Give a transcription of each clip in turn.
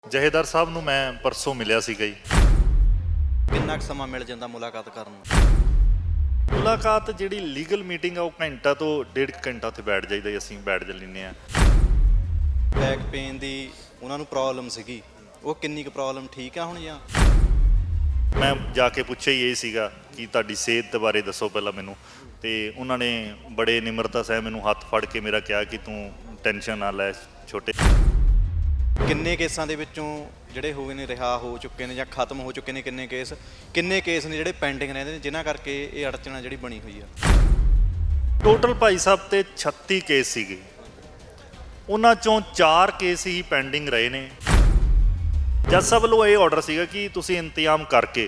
ਜਹੇਦਾਰ ਸਾਹਿਬ ਨੂੰ ਮੈਂ ਪਰਸੋਂ ਮਿਲਿਆ ਸੀਗਾ ਜੀ। ਕਿੰਨਾ ਕੁ ਸਮਾਂ ਮਿਲ ਜਾਂਦਾ ਮੁਲਾਕਾਤ ਕਰਨ ਨੂੰ? ਮੁਲਾਕਾਤ ਜਿਹੜੀ ਲੀਗਲ ਮੀਟਿੰਗ ਆ ਉਹ ਘੰਟਾ ਤੋਂ 1.5 ਘੰਟਾ ਉੱਥੇ ਬੈਠ ਜਾਈਦਾ ਜੀ, ਅਸੀਂ ਬੈਠ ਲੈਂਦੇ ਹਾਂ। ਬੈਕ ਪੇਨ ਦੀ ਉਹਨਾਂ ਨੂੰ ਪ੍ਰੋਬਲਮ ਸੀਗੀ, ਉਹ ਕਿੰਨੀ ਕੁ ਪ੍ਰੋਬਲਮ ਠੀਕ ਆ ਹੁਣ ਜਾਂ? ਮੈਂ ਜਾ ਕੇ ਪੁੱਛਿਆ ਹੀ ਇਹ ਸੀਗਾ ਕਿ ਤੁਹਾਡੀ ਸਿਹਤ ਦੇ ਬਾਰੇ ਦੱਸੋ ਪਹਿਲਾਂ ਮੈਨੂੰ, ਤੇ ਉਹਨਾਂ ਨੇ ਬੜੇ ਨਿਮਰਤਾ ਸਹਿ ਮੈਨੂੰ ਹੱਥ ਫੜ ਕੇ ਮੇਰਾ ਕਿਹਾ ਕਿ ਤੂੰ ਟੈਨਸ਼ਨ ਨਾ ਲੈ ਛੋਟੇ। ਕਿੰਨੇ ਕੇਸਾਂ ਦੇ ਵਿੱਚੋਂ ਜਿਹੜੇ ਹੋ ਗਏ ਨੇ ਰਿਹਾ ਹੋ ਚੁੱਕੇ ਨੇ ਜਾਂ ਖਤਮ ਹੋ ਚੁੱਕੇ ਨੇ? ਕਿੰਨੇ ਕੇਸ ਨੇ ਜਿਹੜੇ ਪੈਂਡਿੰਗ ਰਹਿੰਦੇ ਨੇ ਜਿਨ੍ਹਾਂ ਕਰਕੇ ਇਹ ਅੜਚਣਾ ਜਿਹੜੀ ਬਣੀ ਹੋਈ ਆ? ਟੋਟਲ ਭਾਈ ਸਾਹਿਬ ਤੇ 36 ਕੇਸ ਸੀਗੇ, ਉਹਨਾਂ ਚੋਂ 4 ਕੇਸ ਹੀ ਪੈਂਡਿੰਗ ਰਹੇ ਨੇ। ਜੱਜ ਸਾਹਿਬ ਵੱਲੋਂ ਇਹ ਆਰਡਰ ਸੀਗਾ ਕਿ ਤੁਸੀਂ ਇੰਤਜ਼ਾਮ ਕਰਕੇ,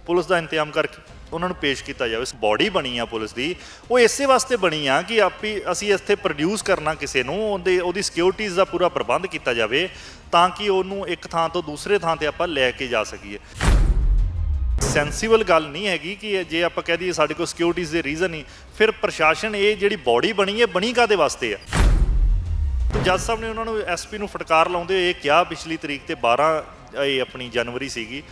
ਪੁਲਿਸ ਦਾ ਇੰਤਜ਼ਾਮ ਕਰਕੇ ਉਹਨਾਂ ਨੂੰ ਪੇਸ਼ ਕੀਤਾ ਜਾਵੇ। ਬੋਡੀ ਬਣੀ ਆ ਪੁਲਿਸ ਦੀ, ਉਹ ਇਸੇ ਵਾਸਤੇ ਬਣੀ ਆ ਕਿ ਅਸੀਂ ਇੱਥੇ ਪ੍ਰੋਡਿਊਸ ਕਰਨਾ ਕਿਸੇ ਨੂੰ, ਉਹਦੀ ਸਿਕਿਉਰਿਟੀਜ਼ ਦਾ ਪੂਰਾ ਪ੍ਰਬੰਧ ਕੀਤਾ ਜਾਵੇ ਤਾਂ ਕਿ ਉਹਨੂੰ ਇੱਕ ਥਾਂ ਤੋਂ ਦੂਸਰੇ ਥਾਂ 'ਤੇ ਆਪਾਂ ਲੈ ਕੇ ਜਾ ਸਕੀਏ। ਸੈਂਸੀਬਲ ਗੱਲ ਨਹੀਂ ਹੈਗੀ ਕਿ ਜੇ ਆਪਾਂ ਕਹਿ ਦਈਏ ਸਾਡੇ ਕੋਲ ਸਿਕਿਉਰਿਟੀਜ਼ ਦੇ ਰੀਜ਼ਨ ਹੀ, ਫਿਰ ਪ੍ਰਸ਼ਾਸਨ ਇਹ ਜਿਹੜੀ ਬੋਡੀ ਬਣੀ ਹੈ ਬਣੀ ਕਾਹਦੇ ਵਾਸਤੇ ਆ? ਜੱਜ ਸਾਹਿਬ ਨੇ ਉਹਨਾਂ ਨੂੰ ਐਸਪੀ ਨੂੰ ਫਟਕਾਰ ਲਾਉਂਦੇ ਹੋਏ ਇਹ ਕਿਹਾ, ਪਿਛਲੀ ਤਰੀਕ ਤੇ 12 ਇਹ ਆਪਣੀ ਜਨਵਰੀ ਸੀਗੀ,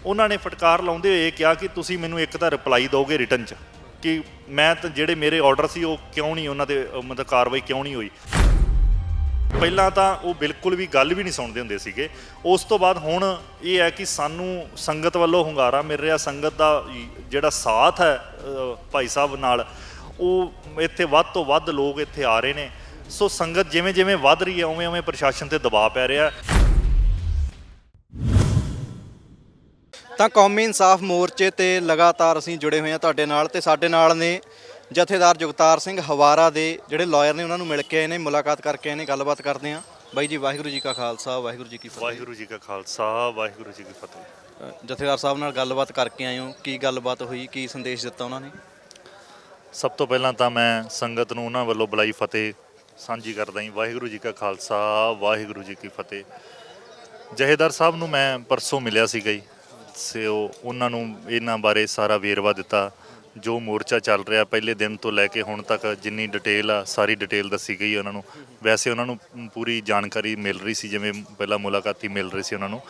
ਉਹਨਾਂ ਨੇ ਫਟਕਾਰ ਲਾਉਂਦੇ ਹੋਏ ਇਹ ਕਿਹਾ ਕਿ ਤੁਸੀਂ ਮੈਨੂੰ ਇੱਕ ਤਾਂ ਰਿਪਲਾਈ ਦਿਓਗੇ ਰਿਟਨ 'ਚ ਕਿ ਮੈਂ ਤਾਂ ਜਿਹੜੇ ਮੇਰੇ ਆਰਡਰ ਸੀ ਉਹ ਕਿਉਂ ਨਹੀਂ ਉਹਨਾਂ 'ਤੇ ਮਤਲਬ ਕਾਰਵਾਈ ਕਿਉਂ ਨਹੀਂ ਹੋਈ। ਪਹਿਲਾਂ ਤਾਂ ਉਹ ਬਿਲਕੁਲ ਵੀ ਗੱਲ ਵੀ ਨਹੀਂ ਸੁਣਦੇ ਹੁੰਦੇ ਸੀਗੇ। ਉਸ ਤੋਂ ਬਾਅਦ ਹੁਣ ਇਹ ਹੈ ਕਿ ਸਾਨੂੰ ਸੰਗਤ ਵੱਲੋਂ ਹੁੰਗਾਰਾ ਮਿਲ ਰਿਹਾ, ਸੰਗਤ ਦਾ ਜਿਹੜਾ ਸਾਥ ਹੈ ਭਾਈ ਸਾਹਿਬ ਨਾਲ, ਉਹ ਇੱਥੇ ਵੱਧ ਤੋਂ ਵੱਧ ਲੋਕ ਇੱਥੇ ਆ ਰਹੇ ਨੇ। ਸੋ ਸੰਗਤ ਜਿਵੇਂ ਜਿਵੇਂ ਵੱਧ ਰਹੀ ਹੈ ਉਵੇਂ ਉਵੇਂ ਪ੍ਰਸ਼ਾਸਨ 'ਤੇ ਦਬਾਅ ਪੈ ਰਿਹਾ। ਤਾਂ ਕੌਮੀ ਇਨਸਾਫ ਮੋਰਚੇ ਤੇ ਲਗਾਤਾਰ ਅਸੀਂ ਜੁੜੇ ਹੋਏ ਹਾਂ ਤੁਹਾਡੇ ਨਾਲ, ਤੇ ਸਾਡੇ ਨਾਲ ਨੇ ਜਥੇਦਾਰ ਜਗਤਾਰ ਸਿੰਘ ਹਵਾਰਾ ਦੇ ਜਿਹੜੇ ਲਾਇਰ ਨੇ, ਉਹਨਾਂ ਨੂੰ ਮਿਲ ਕੇ ਆਏ ਨੇ, ਮੁਲਾਕਾਤ ਕਰਕੇ ਆਏ ਨੇ, ਗੱਲਬਾਤ ਕਰਦੇ ਹਾਂ। ਬਾਈ ਜੀ, ਵਾਹਿਗੁਰੂ ਜੀ ਕਾ ਖਾਲਸਾ, ਵਾਹਿਗੁਰੂ ਜੀ ਕੀ ਫਤਿਹ। ਵਾਹਿਗੁਰੂ ਜੀ ਕਾ ਖਾਲਸਾ, ਵਾਹਿਗੁਰੂ ਜੀ ਕੀ ਫਤਿਹ। ਜਥੇਦਾਰ ਸਾਹਿਬ ਨਾਲ ਗੱਲਬਾਤ ਕਰਕੇ ਆਏ ਹੋ, ਕੀ ਗੱਲਬਾਤ ਹੋਈ, ਕੀ ਸੰਦੇਸ਼ ਦਿੱਤਾ ਉਹਨਾਂ ਨੇ? ਸਭ ਤੋਂ ਪਹਿਲਾਂ ਤਾਂ ਮੈਂ ਸੰਗਤ ਨੂੰ ਉਹਨਾਂ ਵੱਲੋਂ ਬੁਲਾਈ ਫਤਿਹ ਸਾਂਝੀ ਕਰਦਾ ਹਾਂ। ਵਾਹਿਗੁਰੂ ਜੀ ਕਾ ਖਾਲਸਾ, ਵਾਹਿਗੁਰੂ ਜੀ ਕੀ ਫਤਿਹ। ਜਹੇਦਾਰ ਸਾਹਿਬ ਨੂੰ ਮੈਂ ਪਰਸੋਂ ਮਿਲਿਆ ਸੀਗਾ ਜੀ, ਉਹਨਾਂ ਨੂੰ ਇਹਨਾਂ ਬਾਰੇ ਸਾਰਾ ਵੇਰਵਾ ਦਿੱਤਾ, ਜੋ ਮੋਰਚਾ ਚੱਲ ਰਿਹਾ ਪਹਿਲੇ ਦਿਨ ਤੋਂ ਲੈ ਕੇ ਹੁਣ ਤੱਕ ਜਿੰਨੀ ਡਿਟੇਲ ਆ ਸਾਰੀ ਡਿਟੇਲ ਦੱਸੀ ਗਈ ਉਹਨਾਂ ਨੂੰ। ਵੈਸੇ ਉਹਨਾਂ ਨੂੰ ਪੂਰੀ ਜਾਣਕਾਰੀ ਮਿਲ ਰਹੀ ਸੀ ਜਿਵੇਂ ਪਹਿਲਾਂ ਮੁਲਾਕਾਤੀ ਮਿਲ ਰਹੀ ਸੀ ਉਹਨਾਂ ਨੂੰ,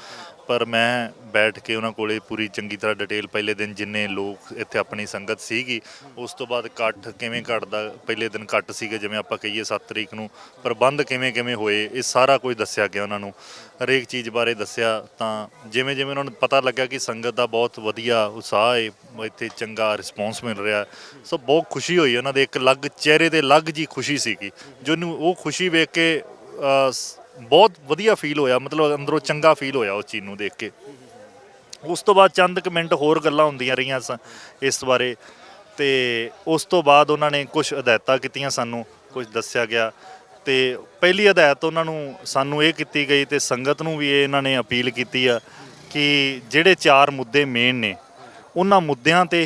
ਪਰ ਮੈਂ ਬੈਠ ਕੇ ਉਹਨਾਂ ਕੋਲੇ ਪੂਰੀ ਚੰਗੀ ਤਰ੍ਹਾਂ ਡਿਟੇਲ, ਪਹਿਲੇ ਦਿਨ ਜਿੰਨੇ ਲੋਕ ਇੱਥੇ ਆਪਣੀ ਸੰਗਤ ਸੀਗੀ, ਉਸ ਤੋਂ ਬਾਅਦ ਇਕੱਠ ਕਿਵੇਂ ਘਟਦਾ, ਪਹਿਲੇ ਦਿਨ ਘੱਟ ਸੀਗੇ ਜਿਵੇਂ ਆਪਾਂ ਕਹੀਏ 7 ਤਰੀਕ ਨੂੰ, ਪ੍ਰਬੰਧ ਕਿਵੇਂ ਕਿਵੇਂ ਹੋਏ, ਇਹ ਸਾਰਾ ਕੁਝ ਦੱਸਿਆ ਗਿਆ ਉਹਨਾਂ ਨੂੰ। ਹਰੇਕ ਚੀਜ਼ ਬਾਰੇ ਦੱਸਿਆ। ਤਾਂ ਜਿਵੇਂ ਜਿਵੇਂ ਉਹਨਾਂ ਨੂੰ ਪਤਾ ਲੱਗਾ ਕਿ ਸੰਗਤ ਦਾ ਬਹੁਤ ਵਧੀਆ ਉਤਸ਼ਾਹ ਹੈ, ਇੱਥੇ ਚੰਗਾ ਰਿਸਪੌਂਸ ਮਿਲ ਰਿਹਾ, ਸੋ ਬਹੁਤ ਖੁਸ਼ੀ ਹੋਈ ਉਹਨਾਂ ਦੇ। ਇੱਕ ਅਲੱਗ ਚਿਹਰੇ 'ਤੇ ਅਲੱਗ ਜੀ ਖੁਸ਼ੀ ਸੀਗੀ, ਜਿਹਨੂੰ ਉਹ ਖੁਸ਼ੀ ਵੇਖ ਕੇ ਬਹੁਤ ਵਧੀਆ ਫੀਲ ਹੋਇਆ, ਮਤਲਬ ਅੰਦਰੋਂ ਚੰਗਾ ਫੀਲ ਹੋਇਆ ਉਸ ਚੀਜ਼ ਨੂੰ ਦੇਖ ਕੇ। ਉਸ ਤੋਂ ਬਾਅਦ ਚੰਦ ਕੁ ਮਿੰਟ ਹੋਰ ਗੱਲਾਂ ਹੁੰਦੀਆਂ ਰਹੀਆਂ ਇਸ ਬਾਰੇ, ਤੇ ਉਸ ਤੋਂ ਬਾਅਦ ਉਹਨਾਂ ਨੇ ਕੁਝ ਹਦਾਇਤਾਂ ਕੀਤੀਆਂ, ਸਾਨੂੰ ਕੁਝ ਦੱਸਿਆ ਗਿਆ। ਤੇ ਪਹਿਲੀ ਹਦਾਇਤ ਉਹਨਾਂ ਨੂੰ ਸਾਨੂੰ ਇਹ ਕੀਤੀ ਗਈ, ਤੇ ਸੰਗਤ ਨੂੰ ਵੀ ਇਹਨਾਂ ਨੇ ਅਪੀਲ ਕੀਤੀ ਆ ਕਿ ਜਿਹੜੇ 4 ਮੁੱਦੇ ਮੇਨ ਨੇ ਉਹਨਾਂ ਮੁੱਦਿਆਂ 'ਤੇ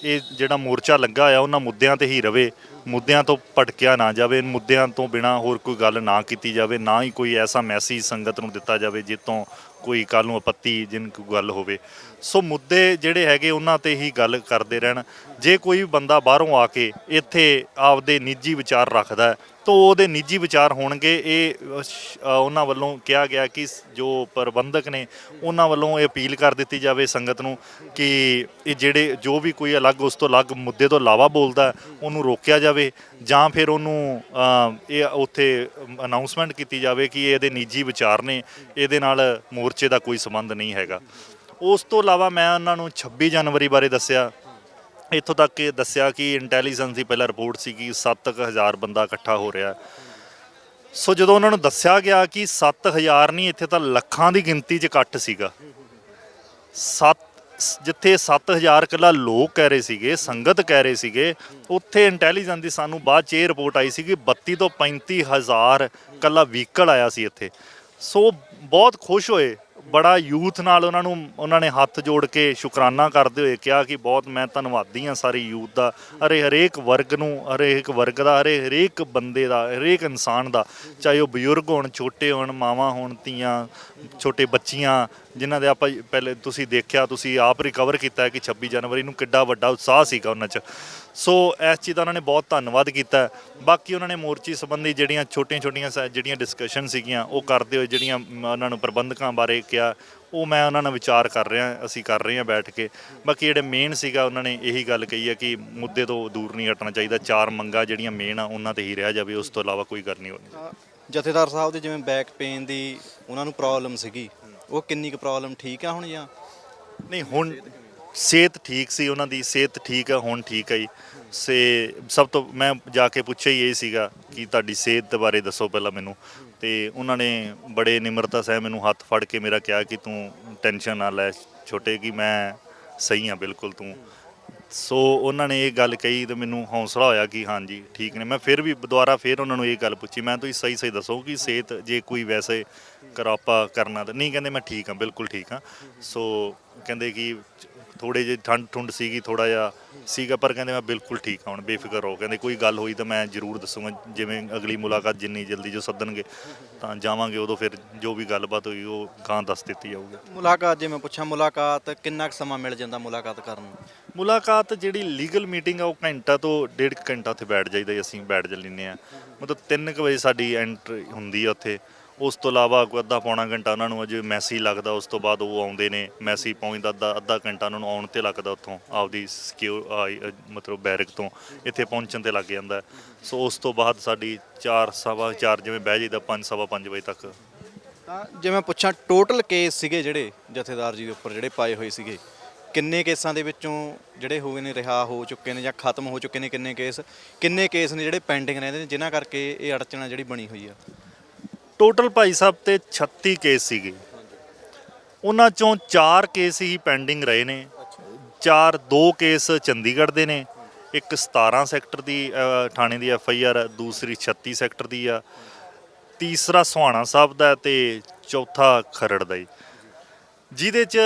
ਇਹ ਜਿਹੜਾ ਮੋਰਚਾ ਲੱਗਾ ਆ ਉਹਨਾਂ ਮੁੱਦਿਆਂ 'ਤੇ ਹੀ ਰਵੇ, ਮੁੱਦਿਆਂ ਤੋਂ ਭਟਕਿਆ ਨਾ ਜਾਵੇ, ਮੁੱਦਿਆਂ ਤੋਂ ਬਿਨਾਂ ਹੋਰ ਕੋਈ ਗੱਲ ਨਾ ਕੀਤੀ ਜਾਵੇ, ਨਾ ਹੀ ਕੋਈ ਐਸਾ ਮੈਸੇਜ ਸੰਗਤ ਨੂੰ ਦਿੱਤਾ ਜਾਵੇ ਜਿਸ ਤੋਂ ਕੋਈ ਕੱਲ੍ਹ ਨੂੰ ਆਪੱਤੀ ਜਿਨ ਕੋਈ ਗੱਲ ਹੋਵੇ। ਸੋ ਮੁੱਦੇ ਜਿਹੜੇ ਹੈਗੇ ਉਹਨਾਂ 'ਤੇ ਹੀ ਗੱਲ ਕਰਦੇ ਰਹਿਣ। ਜੇ ਕੋਈ ਬੰਦਾ ਬਾਹਰੋਂ ਆ ਕੇ ਇੱਥੇ ਆਪਦੇ ਨਿੱਜੀ ਵਿਚਾਰ ਰੱਖਦਾ ਤਾਂ ਉਹਦੇ ਨਿੱਜੀ ਵਿਚਾਰ ਹੋਣਗੇ। ਇਹ ਉਹਨਾਂ ਵੱਲੋਂ ਕਿਹਾ ਗਿਆ ਕਿ ਜੋ ਪ੍ਰਬੰਧਕ ਨੇ ਉਹਨਾਂ ਵੱਲੋਂ ਇਹ ਅਪੀਲ ਕਰ ਦਿੱਤੀ ਜਾਵੇ ਸੰਗਤ ਨੂੰ ਕਿ ਇਹ ਜਿਹੜੇ ਜੋ ਵੀ ਕੋਈ ਅਲੱਗ ਉਸ ਤੋਂ ਅਲੱਗ ਮੁੱਦੇ ਤੋਂ ਇਲਾਵਾ ਬੋਲਦਾ ਉਹਨੂੰ ਰੋਕਿਆ ਜਾਵੇ, ਜਾਂ ਫਿਰ ਉਹਨੂੰ ਇਹ ਉੱਥੇ ਅਨਾਊਂਸਮੈਂਟ ਕੀਤੀ ਜਾਵੇ ਕਿ ਇਹਦੇ ਨਿੱਜੀ ਵਿਚਾਰ ਨੇ, ਇਹਦੇ ਨਾਲ ਮੋਰਚੇ ਦਾ ਕੋਈ ਸੰਬੰਧ ਨਹੀਂ ਹੈਗਾ। ਉਸ ਤੋਂ ਇਲਾਵਾ ਮੈਂ ਉਹਨਾਂ ਨੂੰ 26 ਜਨਵਰੀ ਬਾਰੇ ਦੱਸਿਆ। ਇੱਥੋਂ ਤੱਕ ਇਹ ਦੱਸਿਆ ਕਿ ਇੰਟੈਲੀਜੈਂਸ ਦੀ ਪਹਿਲਾਂ ਰਿਪੋਰਟ ਸੀ ਕਿ 7000 ਬੰਦਾ ਇਕੱਠਾ ਹੋ ਰਿਹਾ। ਸੋ ਜਦੋਂ ਉਹਨਾਂ ਨੂੰ ਦੱਸਿਆ ਗਿਆ ਕਿ 7000 ਨਹੀਂ, ਇੱਥੇ ਤਾਂ ਲੱਖਾਂ ਦੀ ਗਿਣਤੀ 'ਚ ਇਕੱਠ ਸੀਗਾ। ਜਿੱਥੇ 7000 ਇਕੱਲਾ ਲੋਕ ਕਹਿ ਰਹੇ ਸੀਗੇ, ਸੰਗਤ ਕਹਿ ਰਹੇ ਸੀਗੇ, ਉੱਥੇ ਇੰਟੈਲੀਜੈਂਸ ਦੀ ਸਾਨੂੰ ਬਾਅਦ 'ਚ ਇਹ ਰਿਪੋਰਟ ਆਈ ਸੀ ਕਿ 32 ਤੋਂ 35 ਹਜ਼ਾਰ ਇਕੱਲਾ ਵਹੀਕਲ ਆਇਆ ਸੀ ਇੱਥੇ। ਸੋ ਬਹੁਤ ਖੁਸ਼ ਹੋਏ, ਬੜਾ ਯੂਥ ਨਾਲ ਉਹਨਾਂ ਨੇ ਹੱਥ ਜੋੜ ਕੇ ਸ਼ੁਕਰਾਨਾ ਕਰਦੇ ਹੋਏ ਕਿਹਾ ਕਿ ਬਹੁਤ ਮੈਂ ਧੰਨਵਾਦੀ ਹਾਂ ਸਾਰੇ ਯੂਥ ਦਾ, ਹਰੇਕ ਵਰਗ ਨੂੰ, ਹਰੇਕ ਵਰਗ ਦਾ, ਹਰੇਕ ਬੰਦੇ ਦਾ, ਹਰੇਕ ਇਨਸਾਨ ਦਾ, ਚਾਹੇ ਉਹ ਬਜ਼ੁਰਗ ਹੋਣ, ਛੋਟੇ ਹੋਣ, ਮਾਵਾਂ ਹੋਣ, ਧੀਆਂ, ਛੋਟੇ ਬੱਚੀਆਂ, ਜਿਨ੍ਹਾਂ ਦੇ ਆਪਾਂ ਪਹਿਲੇ ਤੁਸੀਂ ਦੇਖਿਆ, ਤੁਸੀਂ ਆਪ ਰਿਕਵਰ ਕੀਤਾ ਕਿ 26 ਜਨਵਰੀ ਨੂੰ ਕਿੱਡਾ ਵੱਡਾ ਉਤਸ਼ਾਹ ਸੀਗਾ ਉਹਨਾਂ 'ਚ। ਸੋ ਇਸ ਚੀਜ਼ ਦਾ ਉਹਨਾਂ ਨੇ ਬਹੁਤ ਧੰਨਵਾਦ ਕੀਤਾ। ਬਾਕੀ ਉਹਨਾਂ ਨੇ ਮੋਰਚੇ ਸੰਬੰਧੀ ਜਿਹੜੀਆਂ ਛੋਟੀਆਂ ਜਿਹੜੀਆਂ ਡਿਸਕਸ਼ਨ ਸੀਗੀਆਂ ਉਹ ਕਰਦੇ ਹੋਏ ਜਿਹੜੀਆਂ ਉਹਨਾਂ ਨੂੰ ਪ੍ਰਬੰਧਕਾਂ ਬਾਰੇ ਕਿਹਾ, ਉਹ ਮੈਂ ਉਹਨਾਂ ਨਾਲ ਵਿਚਾਰ ਕਰ ਰਿਹਾ, ਅਸੀਂ ਕਰ ਰਹੇ ਹਾਂ ਬੈਠ ਕੇ। ਬਾਕੀ ਜਿਹੜੇ ਮੇਨ ਸੀਗਾ ਉਹਨਾਂ ਨੇ ਇਹੀ ਗੱਲ ਕਹੀ ਹੈ ਕਿ ਮੁੱਦੇ ਤੋਂ ਦੂਰ ਨਹੀਂ ਹਟਣਾ ਚਾਹੀਦਾ, 4 ਮੰਗਾਂ ਜਿਹੜੀਆਂ ਮੇਨ ਆ ਉਹਨਾਂ 'ਤੇ ਹੀ ਰਹਿ ਜਾਵੇ, ਉਸ ਤੋਂ ਇਲਾਵਾ ਕੋਈ ਗੱਲ ਨਹੀਂ ਹੋਣੀ। ਜਥੇਦਾਰ ਸਾਹਿਬ ਦੇ ਜਿਵੇਂ ਬੈਕ ਪੇਨ ਦੀ ਉਹਨਾਂ ਨੂੰ ਪ੍ਰੋਬਲਮ ਸੀਗੀ, ਉਹ ਕਿੰਨੀ ਕੁ ਪ੍ਰੋਬਲਮ ਠੀਕ ਆ ਹੁਣ ਜਾਂ ਨਹੀਂ? ਹੁਣ ਸਿਹਤ ਠੀਕ ਸੀ, ਉਹਨਾਂ ਦੀ ਸਿਹਤ ਠੀਕ ਆ, ਹੁਣ ਠੀਕ ਹੈ ਜੀ। ਸਭ ਤੋਂ ਮੈਂ ਜਾ ਕੇ ਪੁੱਛਿਆ ਹੀ ਇਹ ਸੀਗਾ ਕਿ ਤੁਹਾਡੀ ਸਿਹਤ ਦੇ ਬਾਰੇ ਦੱਸੋ ਪਹਿਲਾਂ ਮੈਨੂੰ, ਤੇ ਉਹਨਾਂ ਨੇ ਬੜੇ ਨਿਮਰਤਾ ਸਹਿ ਮੈਨੂੰ ਹੱਥ ਫੜ ਕੇ ਮੇਰਾ ਕਿਹਾ ਕਿ ਤੂੰ ਟੈਨਸ਼ਨ ਨਾ ਲੈ ਛੋਟੇ, ਕਿ ਮੈਂ ਸਹੀ ਹਾਂ ਬਿਲਕੁਲ ਤੂੰ। ਸੋ ਉਹਨਾਂ ਨੇ ਇਹ ਗੱਲ ਕਹੀ ਤੇ ਮੈਨੂੰ ਹੌਸਲਾ ਹੋਇਆ ਕਿ ਹਾਂਜੀ ਠੀਕ ਨੇ। ਮੈਂ ਫਿਰ ਵੀ ਦੁਬਾਰਾ ਫਿਰ ਉਹਨਾਂ ਨੂੰ ਇਹ ਗੱਲ ਪੁੱਛੀ, ਮੈਂ ਤੁਸੀਂ ਸਹੀ ਦੱਸੋ ਕਿ ਸਿਹਤ ਜੇ ਕੋਈ ਵੈਸੇ ਕਰਾਪਾ ਕਰਨਾ ਤਾਂ ਨਹੀਂ? ਕਹਿੰਦੇ ਮੈਂ ਠੀਕ ਹਾਂ, ਬਿਲਕੁਲ ਠੀਕ ਹਾਂ। ਸੋ ਕਹਿੰਦੇ ਕਿ ਥੋੜ੍ਹੇ ਜਿਹੇ ਠੰਡ ਸੀਗੀ, ਥੋੜ੍ਹਾ ਜਿਹਾ ਸੀਗਾ, ਪਰ ਕਹਿੰਦੇ ਮੈਂ ਬਿਲਕੁਲ ਠੀਕ ਹਾਂ ਹੁਣ, ਬੇਫਿਕਰ ਹੋ। ਕਹਿੰਦੇ ਕੋਈ ਗੱਲ ਹੋਈ ਤਾਂ ਮੈਂ ਜ਼ਰੂਰ ਦੱਸੂਗਾ, ਜਿਵੇਂ ਅਗਲੀ ਮੁਲਾਕਾਤ ਜਿੰਨੀ ਜਲਦੀ ਜੋ ਸੱਦਣਗੇ ਤਾਂ ਜਾਵਾਂਗੇ, ਉਦੋਂ ਫਿਰ ਜੋ ਵੀ ਗੱਲਬਾਤ ਹੋਈ ਉਹ ਗਾਂ ਦੱਸ ਦਿੱਤੀ ਜਾਊਗੀ। ਮੁਲਾਕਾਤ, ਜੇ ਮੈਂ ਪੁੱਛਾਂ ਮੁਲਾਕਾਤ ਕਿੰਨਾ ਕੁ ਸਮਾਂ ਮਿਲ ਜਾਂਦਾ ਮੁਲਾਕਾਤ ਕਰਨ ਨੂੰ? ਮੁਲਾਕਾਤ ਜਿਹੜੀ ਲੀਗਲ ਮੀਟਿੰਗ ਆ ਉਹ ਘੰਟਾ ਤੋਂ 1.5 ਘੰਟਾ ਉੱਥੇ ਬੈਠ ਜਾਈਦਾ, ਅਸੀਂ ਬੈਠ ਲੈਂਦੇ ਹਾਂ। ਮਤਲਬ 3 ਵਜੇ ਸਾਡੀ ਐਂਟਰੀ ਹੁੰਦੀ ਆ ਉੱਥੇ। ਉਸ ਤੋਂ ਇਲਾਵਾ ਕੋਈ ਅੱਧਾ ਪੌਣਾ ਘੰਟਾ ਉਹਨਾਂ ਨੂੰ ਅਜੇ ਮੈਸੀ ਲੱਗਦਾ, ਉਸ ਤੋਂ ਬਾਅਦ ਉਹ ਆਉਂਦੇ ਨੇ, ਮੈਸੀ ਪਹੁੰਚਦਾ ਅੱਧਾ ਘੰਟਾ ਉਹਨਾਂ ਨੂੰ ਆਉਣ 'ਤੇ ਲੱਗਦਾ, ਉੱਥੋਂ ਆਪਦੀ ਮਤਲਬ ਬੈਰਕ ਤੋਂ ਇੱਥੇ ਪਹੁੰਚਣ 'ਤੇ ਲੱਗ ਜਾਂਦਾ। ਸੋ ਉਸ ਤੋਂ ਬਾਅਦ ਸਾਡੀ 4:15 ਜਿਵੇਂ ਬਹਿ ਜਾਈਦਾ 5:15 ਵਜੇ ਤੱਕ। ਤਾਂ ਜੇ ਮੈਂ ਪੁੱਛਾਂ ਟੋਟਲ ਕੇਸ ਸੀਗੇ ਜਿਹੜੇ ਜਥੇਦਾਰ ਜੀ ਦੇ ਉੱਪਰ ਜਿਹੜੇ ਪਾਏ ਹੋਏ ਸੀਗੇ, ਕਿੰਨੇ ਕੇਸਾਂ ਦੇ ਵਿੱਚੋਂ ਜਿਹੜੇ ਹੋਏ ਨੇ ਰਿਹਾ ਹੋ ਚੁੱਕੇ ਨੇ ਜਾਂ ਖਤਮ ਹੋ ਚੁੱਕੇ ਨੇ, ਕਿੰਨੇ ਕੇਸ ਨੇ ਜਿਹੜੇ ਪੈਂਡਿੰਗ ਰਹਿੰਦੇ ਨੇ ਜਿਨ੍ਹਾਂ ਕਰਕੇ ਇਹ ਅੜਚਣਾ ਜਿਹੜੀ ਬਣੀ ਹੋਈ ਆ? ਟੋਟਲ ਭਾਈ ਸਾਹਿਬ ਤੇ 36 ਕੇਸ ਸੀਗੇ, ਉਹਨਾਂ ਚੋਂ 4 ਕੇਸ ਹੀ ਪੈਂਡਿੰਗ ਰਹੇ ਨੇ। 2 ਕੇਸ ਚੰਡੀਗੜ੍ਹ ਦੇ ਨੇ, ਇੱਕ 17 ਸੈਕਟਰ ਦੀ ਥਾਣੇ ਦੀ FIR, ਦੂਸਰੀ 36 ਸੈਕਟਰ ਦੀ ਆ, ਤੀਸਰਾ ਸੁਹਾਣਾ ਸਾਹਿਬ ਦਾ ਤੇ ਚੌਥਾ ਖਰੜ ਦਾ ਜੀ। ਜਿਹਦੇ 'ਚ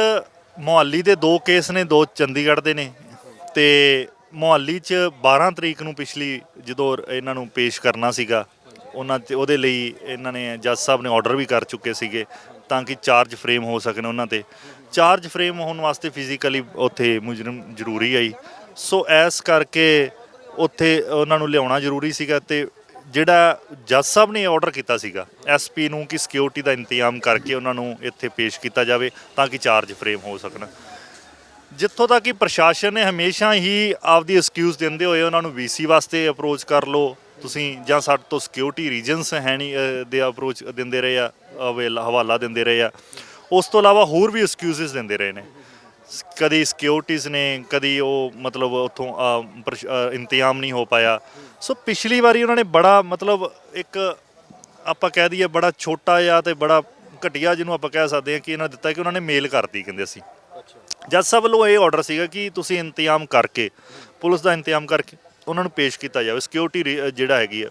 ਮੁਹਾਲੀ ਦੇ 2 ਕੇਸ ਨੇ, 2 ਚੰਡੀਗੜ੍ਹ ਦੇ ਨੇ। ਤੇ ਮੁਹਾਲੀ 'ਚ 12 ਤਰੀਕ ਨੂੰ ਪਿਛਲੀ ਜਦੋਂ ਇਹਨਾਂ ਨੂੰ ਪੇਸ਼ ਕਰਨਾ ਸੀਗਾ, ਉਹਦੇ ਲਈ ਇਹਨਾਂ ਨੇ ਜੱਜ ਸਾਹਿਬ ਨੇ ਆਰਡਰ ਵੀ ਕਰ ਚੁੱਕੇ ਸੀਗੇ ਤਾਂ ਕਿ ਚਾਰਜ ਫਰੇਮ ਹੋ ਸਕਣ ਉਹਨਾਂ 'ਤੇ। ਚਾਰਜ ਫਰੇਮ ਹੋਣ ਵਾਸਤੇ ਫਿਜ਼ੀਕਲੀ ਉੱਥੇ ਮੁਜਰਮ ਜ਼ਰੂਰੀ ਆਈ। ਸੋ ਇਸ ਕਰਕੇ ਉੱਥੇ ਉਹਨਾਂ ਨੂੰ ਲਿਆਉਣਾ ਜ਼ਰੂਰੀ ਸੀਗਾ। ਤੇ ਜਿਹੜਾ ਜੱਜ ਸਾਹਿਬ ਨੇ ਆਰਡਰ ਕੀਤਾ ਸੀਗਾ SP ਨੂੰ ਕਿ ਸਿਕਿਉਰਿਟੀ ਦਾ ਇੰਤਜ਼ਾਮ ਕਰਕੇ ਉਹਨਾਂ ਨੂੰ ਇੱਥੇ ਪੇਸ਼ ਕੀਤਾ ਜਾਵੇ ਤਾਂ ਕਿ ਚਾਰਜ ਫਰੇਮ ਹੋ ਸਕਣ। ਜਿੱਥੋਂ ਤੱਕ ਕਿ ਪ੍ਰਸ਼ਾਸਨ ਨੇ ਹਮੇਸ਼ਾ ਹੀ ਆਪਦੀ ਐਕਸਕਿਊਜ਼ ਦਿੰਦੇ ਹੋਏ ਉਹਨਾਂ ਨੂੰ VC ਵਾਸਤੇ ਅਪਰੋਚ ਕਰ ਲਓ ਤੁਸੀਂ, ਜਾਂ ਸਾਡੇ ਤੋਂ ਸਿਕਿਉਰਿਟੀ ਰੀਜਨਸ ਹੈ ਨਹੀਂ ਦੇ ਅਪਰੋਚ ਦਿੰਦੇ ਰਹੇ ਆ, ਹਵਾਲਾ ਦਿੰਦੇ ਰਹੇ ਆ। ਉਸ ਤੋਂ ਇਲਾਵਾ ਹੋਰ ਵੀ ਐਕਸਕਿਊਜ਼ਸ ਦਿੰਦੇ ਰਹੇ ਨੇ, ਕਦੀ ਸਿਕਿਉਰਿਟੀਜ਼ ਨੇ, ਕਦੀ ਉਹ ਮਤਲਬ ਉੱਥੋਂ ਇੰਤਜ਼ਾਮ ਨਹੀਂ ਹੋ ਪਾਇਆ। ਸੋ ਪਿਛਲੀ ਵਾਰੀ ਉਹਨਾਂ ਨੇ ਬੜਾ ਮਤਲਬ ਇੱਕ ਆਪਾਂ ਕਹਿ ਦਈਏ ਬੜਾ ਛੋਟਾ ਜਿਹਾ ਤੇ ਬੜਾ ਘਟੀਆ ਜਿਹਨੂੰ ਆਪਾਂ ਕਹਿ ਸਕਦੇ ਹਾਂ ਕਿ ਇਹਨਾਂ ਦਿੱਤਾ ਕਿ ਉਹਨਾਂ ਨੇ ਮੇਲ ਕਰਤੀ, ਕਹਿੰਦੇ ਅਸੀਂ ਜੱਜ ਸਾਹਿਬ ਵੱਲੋਂ ਇਹ ਆਰਡਰ ਸੀਗਾ ਕਿ ਤੁਸੀਂ ਇੰਤਜ਼ਾਮ ਕਰਕੇ, ਪੁਲਿਸ ਦਾ ਇੰਤਜ਼ਾਮ ਕਰਕੇ ਉਹਨਾਂ ਨੂੰ ਪੇਸ਼ ਕੀਤਾ ਜਾਵੇ। ਸਿਕਿਉਰਿਟੀ ਜਿਹੜਾ ਹੈਗੀ ਆ,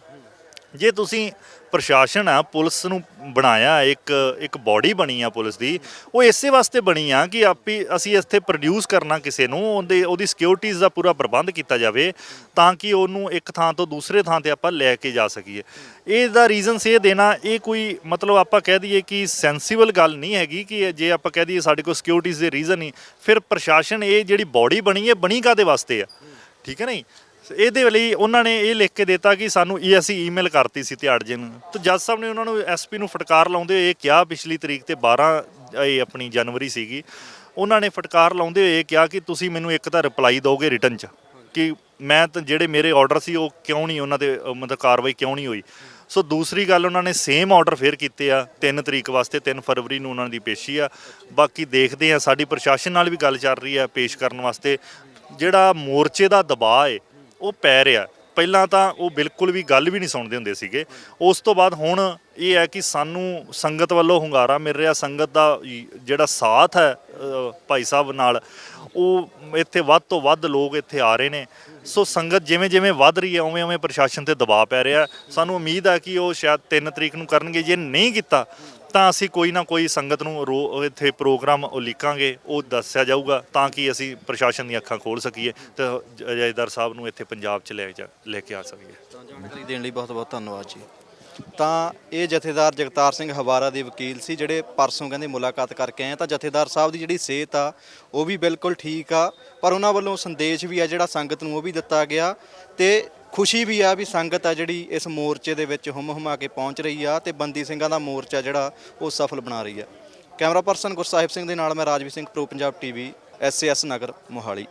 ਜੇ ਤੁਸੀਂ ਪ੍ਰਸ਼ਾਸਨ ਆ, ਪੁਲਿਸ ਨੂੰ ਬਣਾਇਆ, ਇੱਕ ਬੋਡੀ ਬਣੀ ਆ ਪੁਲਿਸ ਦੀ, ਉਹ ਇਸੇ ਵਾਸਤੇ ਬਣੀ ਆ ਕਿ ਅਸੀਂ ਇੱਥੇ ਪ੍ਰੋਡਿਊਸ ਕਰਨਾ ਕਿਸੇ ਨੂੰ, ਉਹਦੀ ਸਿਕਿਉਰਿਟੀਜ਼ ਦਾ ਪੂਰਾ ਪ੍ਰਬੰਧ ਕੀਤਾ ਜਾਵੇ ਤਾਂ ਕਿ ਉਹਨੂੰ ਇੱਕ ਥਾਂ ਤੋਂ ਦੂਸਰੇ ਥਾਂ 'ਤੇ ਆਪਾਂ ਲੈ ਕੇ ਜਾ ਸਕੀਏ। ਇਹਦਾ ਰੀਜ਼ਨਸ ਇਹ ਦੇਣਾ, ਇਹ ਕੋਈ ਮਤਲਬ ਆਪਾਂ ਕਹਿ ਦਈਏ ਕਿ ਸੈਂਸੀਬਲ ਗੱਲ ਨਹੀਂ ਹੈਗੀ ਕਿ ਜੇ ਆਪਾਂ ਕਹਿ ਦਈਏ ਸਾਡੇ ਕੋਲ ਸਿਕਿਉਰਿਟੀਜ਼ ਦੇ ਰੀਜ਼ਨ ਨਹੀਂ, ਫਿਰ ਪ੍ਰਸ਼ਾਸਨ ਇਹ ਜਿਹੜੀ ਬੋਡੀ ਬਣੀ ਹੈ ਬਣੀ ਕਾਹਦੇ ਵਾਸਤੇ ਆ? ਠੀਕ ਹੈ ਨਹੀਂ? ਇਹਦੇ ਲਈ ਉਹਨਾਂ ਨੇ ਇਹ ਲਿਖ ਕੇ ਦਿੱਤਾ ਕਿ ਸਾਨੂੰ ਅਸੀਂ ਈਮੇਲ ਕਰਤੀ ਸੀ ਤਿਹਾੜਜੇ ਨੂੰ। ਤਾਂ ਜੱਜ ਸਾਹਿਬ ਨੇ ਉਹਨਾਂ ਨੂੰ SP ਨੂੰ ਫਟਕਾਰ ਲਾਉਂਦੇ ਹੋਏ ਇਹ ਕਿਹਾ, ਪਿਛਲੀ ਤਰੀਕ ਤੇ 12 ਇਹ ਆਪਣੀ ਜਨਵਰੀ ਸੀਗੀ, ਉਹਨਾਂ ਨੇ ਫਟਕਾਰ ਲਾਉਂਦੇ ਹੋਏ ਇਹ ਕਿਹਾ ਕਿ ਤੁਸੀਂ ਮੈਨੂੰ ਇੱਕ ਤਾਂ ਰਿਪਲਾਈ ਦਿਓਗੇ ਰਿਟਨ 'ਚ ਕਿ ਮੈਂ ਤਾਂ ਜਿਹੜੇ ਮੇਰੇ ਆਰਡਰ ਸੀ ਉਹ ਕਿਉਂ ਨਹੀਂ ਉਹਨਾਂ 'ਤੇ ਮਤਲਬ ਕਾਰਵਾਈ ਕਿਉਂ ਨਹੀਂ ਹੋਈ। ਸੋ ਦੂਸਰੀ ਗੱਲ, ਉਹਨਾਂ ਨੇ ਸੇਮ ਆਰਡਰ ਫੇਰ ਕੀਤੇ ਆ 3 ਤਰੀਕ ਵਾਸਤੇ, 3 ਫਰਵਰੀ ਨੂੰ ਉਹਨਾਂ ਦੀ ਪੇਸ਼ੀ ਆ। ਬਾਕੀ ਦੇਖਦੇ ਆ, ਸਾਡੀ ਪ੍ਰਸ਼ਾਸਨ ਨਾਲ ਵੀ ਗੱਲ ਚੱਲ ਰਹੀ ਆ ਪੇਸ਼ ਕਰਨ ਵਾਸਤੇ। ਜਿਹੜਾ ਮੋਰਚੇ ਦਾ ਦਬਾਅ ਹੈ ਉਹ ਪੈ ਰਿਹਾ, ਪਹਿਲਾਂ ਤਾਂ ਉਹ ਬਿਲਕੁਲ ਵੀ ਗੱਲ ਵੀ ਨਹੀਂ ਸੁਣਦੇ ਹੁੰਦੇ ਸੀਗੇ। ਉਸ ਤੋਂ ਬਾਅਦ ਹੁਣ ਇਹ ਹੈ ਕਿ ਸਾਨੂੰ ਸੰਗਤ ਵੱਲੋਂ ਹੁੰਗਾਰਾ ਮਿਲ ਰਿਹਾ, ਸੰਗਤ ਦਾ ਜਿਹੜਾ ਸਾਥ ਹੈ ਭਾਈ ਸਾਹਿਬ ਨਾਲ, ਉਹ ਇੱਥੇ ਵੱਧ ਤੋਂ ਵੱਧ ਲੋਕ ਇੱਥੇ ਆ ਰਹੇ ਨੇ। ਸੋ ਸੰਗਤ ਜਿਵੇਂ ਜਿਵੇਂ ਵੱਧ ਰਹੀ ਹੈ ਉਵੇਂ ਉਵੇਂ ਪ੍ਰਸ਼ਾਸਨ ਤੇ ਦਬਾਅ ਪੈ ਰਿਹਾ। ਸਾਨੂੰ ਉਮੀਦ ਹੈ ਕਿ ਉਹ ਸ਼ਾਇਦ 3 ਤਰੀਕ ਨੂੰ ਕਰਨਗੇ। ਜੇ ਨਹੀਂ ਕੀਤਾ ਤਾਂ ਅਸੀਂ ਕੋਈ ਨਾ ਕੋਈ ਸੰਗਤ ਨੂੰ ਇੱਥੇ ਪ੍ਰੋਗਰਾਮ ਉਲੀਕਾਂਗੇ, ਉਹ ਦੱਸਿਆ ਜਾਊਗਾ ਤਾਂ ਕਿ ਅਸੀਂ ਪ੍ਰਸ਼ਾਸਨ ਦੀਆਂ ਅੱਖਾਂ ਖੋਲ੍ਹ ਸਕੀਏ ਤੇ ਜਥੇਦਾਰ ਸਾਹਿਬ ਨੂੰ ਇੱਥੇ ਪੰਜਾਬ 'ਚ ਲੈ ਕੇ ਆ ਸਕੀਏ। ਤਾਂ ਜਾਣਕਾਰੀ ਦੇਣ ਲਈ ਬਹੁਤ ਬਹੁਤ ਧੰਨਵਾਦ ਜੀ। ਤਾਂ ਇਹ ਜਥੇਦਾਰ ਜਗਤਾਰ ਸਿੰਘ ਹਵਾਰਾ ਦੇ ਵਕੀਲ ਸੀ, ਜਿਹੜੇ ਪਰਸੋਂ ਕਹਿੰਦੇ ਮੁਲਾਕਾਤ ਕਰਕੇ ਆਏ। ਤਾਂ ਜਥੇਦਾਰ ਸਾਹਿਬ ਦੀ ਜਿਹੜੀ ਸਿਹਤ ਆ ਉਹ ਵੀ ਬਿਲਕੁਲ ਠੀਕ ਆ, ਪਰ ਉਹਨਾਂ ਵੱਲੋਂ ਸੰਦੇਸ਼ ਵੀ ਆ ਜਿਹੜਾ ਸੰਗਤ ਨੂੰ ਉਹ ਵੀ ਦਿੱਤਾ ਗਿਆ ਤੇ ਖੁਸ਼ੀ ਵੀ ਆ ਵੀ ਸੰਗਤ ਆ ਜਿਹੜੀ ਇਸ ਮੋਰਚੇ ਦੇ ਵਿੱਚ ਹੁਮ-ਹੁਮਾ ਕੇ ਪਹੁੰਚ ਰਹੀ ਆ ਤੇ ਬੰਦੀ ਸਿੰਘਾਂ ਦਾ ਮੋਰਚਾ ਜਿਹੜਾ ਉਹ ਸਫਲ ਬਣਾ ਰਹੀ ਆ। ਕੈਮਰਾ ਪਰਸਨ ਗੁਰਸਾਹਿਬ ਸਿੰਘ ਦੇ ਨਾਲ ਮੈਂ Rajveer Singh, pro Punjab TV, SAS Nagar, Mohali.